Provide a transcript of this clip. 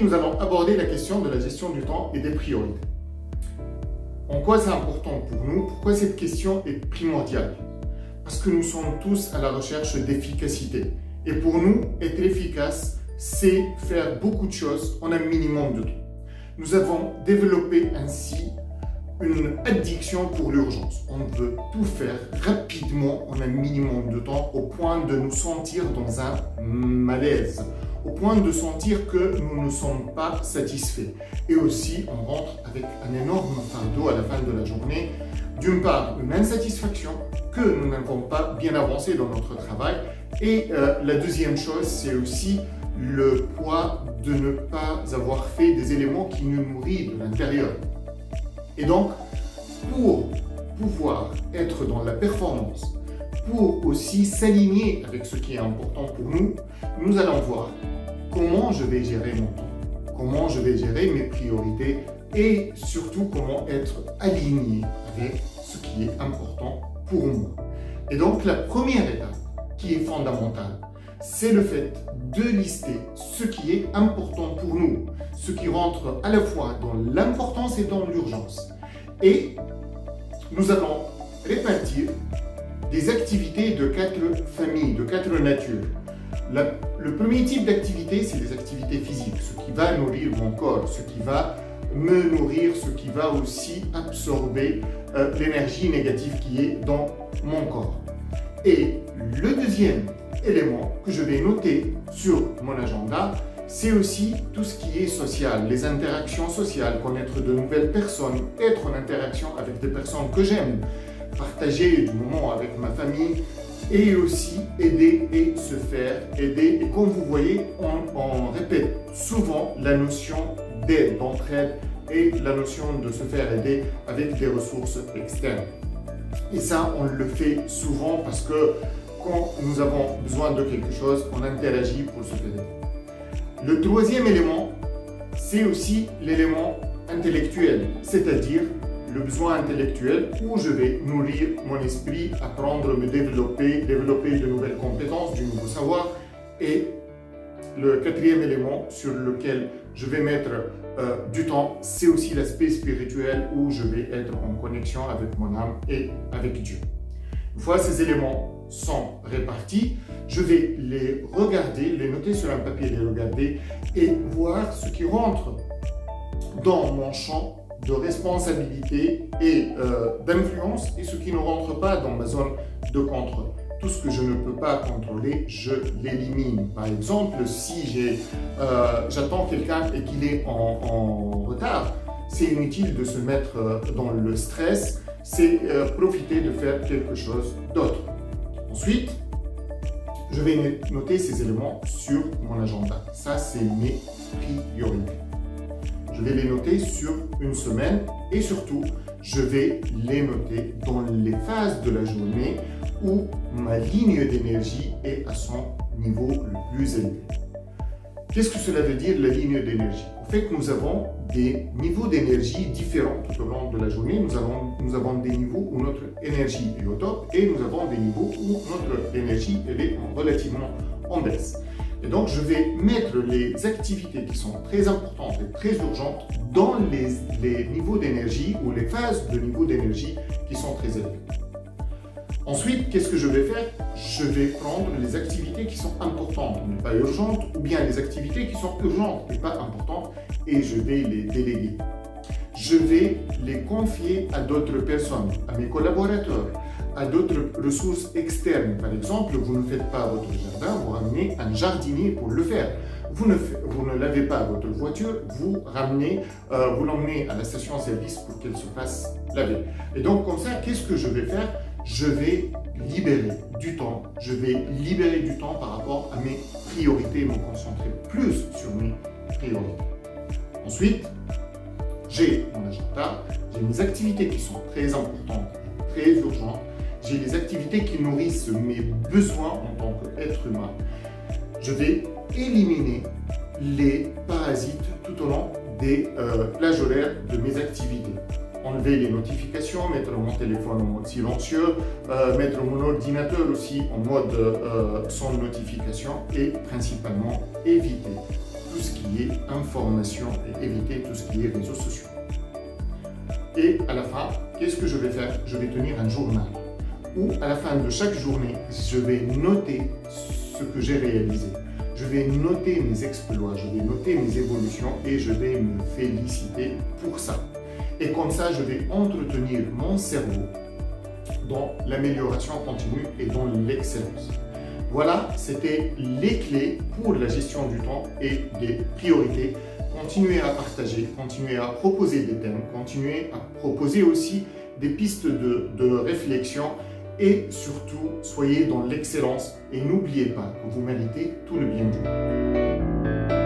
nous allons aborder la question de la gestion du temps et des priorités. En quoi c'est important pour nous? Pourquoi cette question est primordiale? Parce que nous sommes tous à la recherche d'efficacité. Et pour nous, être efficace, c'est faire beaucoup de choses en un minimum de temps. Nous avons développé ainsi une addiction pour l'urgence. On veut tout faire rapidement en un minimum de temps au point de nous sentir dans un malaise, au point de sentir que nous ne sommes pas satisfaits. Et aussi, on rentre avec un énorme fardeau à la fin de la journée. D'une part, une insatisfaction que nous n'avons pas bien avancé dans notre travail. Et la deuxième chose, c'est aussi le poids de ne pas avoir fait des éléments qui nous nourrissent de l'intérieur. Et donc, pour pouvoir être dans la performance, pour aussi s'aligner avec ce qui est important pour nous, nous allons voir comment je vais gérer mon temps, comment je vais gérer mes priorités et surtout comment être aligné avec ce qui est important pour moi. Et donc, la première étape qui est fondamentale, c'est le fait de lister ce qui est important pour nous, ce qui rentre à la fois dans l'importance et dans l'urgence. Et nous allons répartir des activités de 4 familles, de 4 natures. Le premier type d'activité, c'est les activités physiques, ce qui va nourrir mon corps, ce qui va me nourrir, ce qui va aussi absorber l'énergie négative qui est dans mon corps. Et le deuxième élément que je vais noter sur mon agenda, c'est aussi tout ce qui est social, les interactions sociales, connaître de nouvelles personnes, être en interaction avec des personnes que j'aime, partager du moment avec ma famille et aussi aider et se faire aider. Et comme vous voyez, on répète souvent la notion d'aide, d'entraide et la notion de se faire aider avec des ressources externes. Et ça, on le fait souvent parce que quand nous avons besoin de quelque chose, on interagit pour se faire aider. Le troisième élément, c'est aussi l'élément intellectuel, c'est-à-dire le besoin intellectuel où je vais nourrir mon esprit, apprendre, me développer de nouvelles compétences, du nouveau savoir. Et le quatrième élément sur lequel je vais mettre du temps, c'est aussi l'aspect spirituel où je vais être en connexion avec mon âme et avec Dieu. Une fois ces éléments sont répartis, je vais les regarder, les noter sur un papier, les regarder et voir ce qui rentre dans mon champ de responsabilité et d'influence et ce qui ne rentre pas dans ma zone de contrôle. Tout ce que je ne peux pas contrôler, je l'élimine. Par exemple, si j'attends quelqu'un et qu'il est en retard, c'est inutile de se mettre dans le stress, c'est profiter de faire quelque chose d'autre. Ensuite, je vais noter ces éléments sur mon agenda. Ça, c'est mes priorités. Je vais les noter sur une semaine et surtout, je vais les noter dans les phases de la journée où ma ligne d'énergie est à son niveau le plus élevé. Qu'est-ce que cela veut dire, la ligne d'énergie? En fait, nous avons des niveaux d'énergie différents tout au long de la journée. Nous avons des niveaux où notre énergie est au top et nous avons des niveaux où notre énergie est relativement en baisse. Et donc, je vais mettre les activités qui sont très importantes et très urgentes dans les niveaux d'énergie ou les phases de niveau d'énergie qui sont très élevés. Ensuite, qu'est-ce que je vais faire? Je vais prendre les activités qui sont importantes, mais pas urgentes, ou bien les activités qui sont urgentes et pas importantes, et je vais les déléguer. Je vais les confier à d'autres personnes, à mes collaborateurs, à d'autres ressources externes. Par exemple, vous ne faites pas votre jardin, vous ramenez un jardinier pour le faire. Vous ne lavez pas votre voiture, vous l'emmenez à la station-service pour qu'elle se fasse laver. Et donc, comme ça, qu'est-ce que je vais faire? Je vais libérer du temps. Je vais libérer du temps par rapport à mes priorités, me concentrer plus sur mes priorités. Ensuite, j'ai mon agenda, j'ai mes activités qui sont très importantes, très urgentes. J'ai les activités qui nourrissent mes besoins en tant qu'être humain. Je vais éliminer les parasites tout au long des plages horaires de mes activités. Enlever les notifications, mettre mon téléphone en mode silencieux, mettre mon ordinateur aussi en mode sans notification et principalement éviter tout ce qui est information et éviter tout ce qui est réseaux sociaux. Et à la fin, qu'est-ce que je vais faire? Je vais tenir un journal où à la fin de chaque journée, je vais noter ce que j'ai réalisé. Je vais noter mes exploits, je vais noter mes évolutions et je vais me féliciter pour ça. Et comme ça, je vais entretenir mon cerveau dans l'amélioration continue et dans l'excellence. Voilà, c'était les clés pour la gestion du temps et des priorités. Continuez à partager, continuez à proposer des thèmes, continuez à proposer aussi des pistes de réflexion et surtout, soyez dans l'excellence et n'oubliez pas que vous méritez tout le bien du monde.